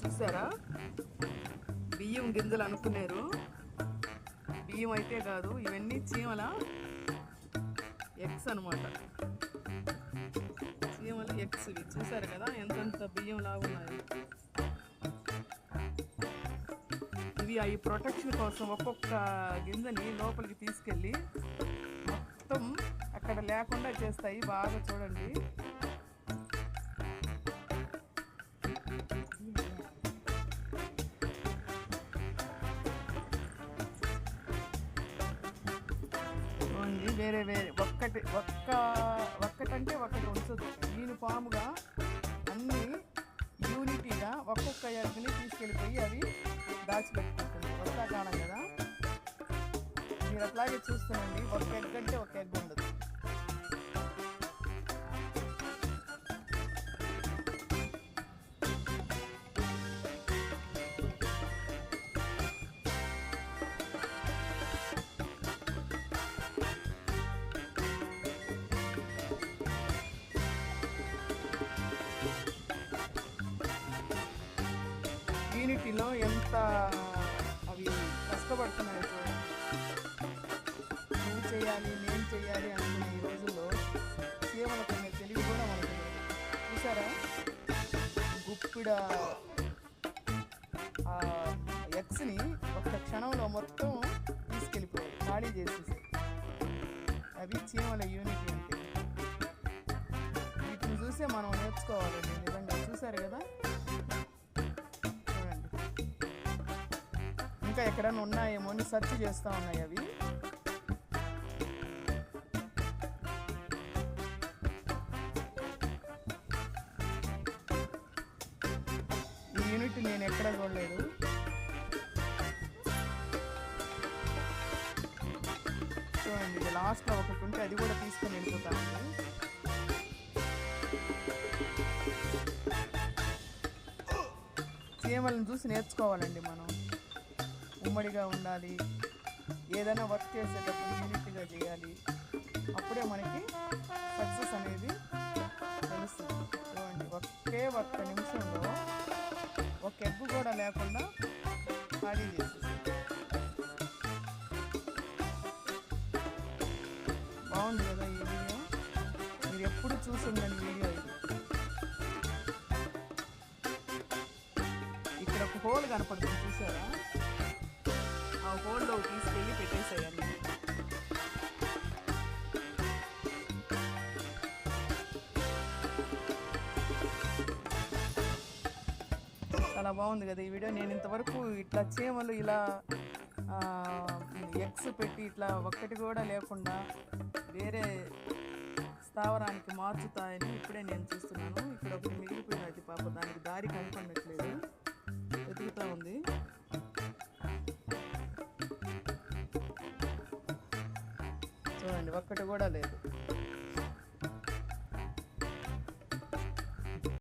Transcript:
చూసారా? బియ్యం గింజలు అనుకున్నారు, బియ్యం అయితే కాదు, ఇవన్నీ చీమల ఎగ్స్ అనమాట. చీమల ఎగ్స్ ఇవి చూసారు కదా, ఎంతెంత బియ్యం లాగా ఉన్నాయి. ఇవి అవి ప్రొటెక్షన్ కోసం ఒక్కొక్క గింజని లోపలికి తీసుకెళ్ళి మొత్తం అక్కడ లేకుండా చేస్తాయి. బాగా చూడండి. వేరే వేరే ఒక్కటంటే ఒకటి ఉంచదు. యూనిఫామ్గా అన్నీ యూనిటీగా ఒక్కొక్క ఎగ్ని తీసుకెళ్ళిపోయి అవి దాచిపెట్టుకుంటుంది. వర్షాకాలం కదా, మీరు అట్లాగే చూస్తానండి. ఒక ఎగ్ అంటే ఒక ఎగ్ ఉండదు. యూనిటీలో ఎంత అవి కష్టపడుతున్నాయి చూడండి. నువ్వు చేయాలి, నేను చేయాలి అనుకునే ఈ రోజుల్లో చీమలకు అనే తెలివి కూడా మనకు చూసారా? గుప్పిడ ఎగ్స్ని ఒక్క క్షణంలో మొత్తం తీసుకెళ్ళిపోయాయి, ఖాళీ చేసేసి. అవి చీమల యూనిటీ అంటే. వీటిని చూసే మనం నేర్చుకోవాలండి నిజంగా. చూసారు కదా? ఇంకా ఎక్కడైనా ఉన్నాయేమో అని సెర్చ్ చేస్తూ ఉన్నాయి అవి. ఈ యూనిట్ నేను ఎక్కడ చూడలేదు. చూడండి, ఇది లాస్ట్లో ఒకటి ఉంటే అది కూడా తీసుకొని వెళ్ళిపోతాను. చీమలను చూసి నేర్చుకోవాలండి మనం. ఉమ్మడిగా ఉండాలి, ఏదైనా వర్క్ చేసేటప్పుడు యూనిట్గా చేయాలి. అప్పుడే మనకి సక్సెస్ అనేది తెలుస్తుంది. చూడండి, ఒక్క నిమిషంలో ఒక ఎగ్ కూడా లేకుండా ఖాళీ చేసేసి. బాగుంది కదా ఈ వీడియో? మీరు ఎప్పుడు చూసిందని వీడియో ఇది. ఇక్కడ ఒక హోల్ కనపడుతుంది చూసారా? ఆ హోల్లో తీసుకెళ్ళి పెట్టేసేయాలి. చాలా బాగుంది కదా ఈ వీడియో. నేను ఇంతవరకు ఇట్లా చీమలు ఇలా ఎగ్స్ పెట్టి ఇట్లా ఒక్కటి కూడా లేకుండా వేరే స్థావరానికి మార్చుతాయని ఇప్పుడే నేను చూస్తున్నాను. ఇక్కడ ఒకటి మిగిలిపోయినది, పాప దానికి దారి కనపడట్లేదు, వెతుకుతూ ఉంది. చూడండి, ఒక్కటి కూడా లేదు.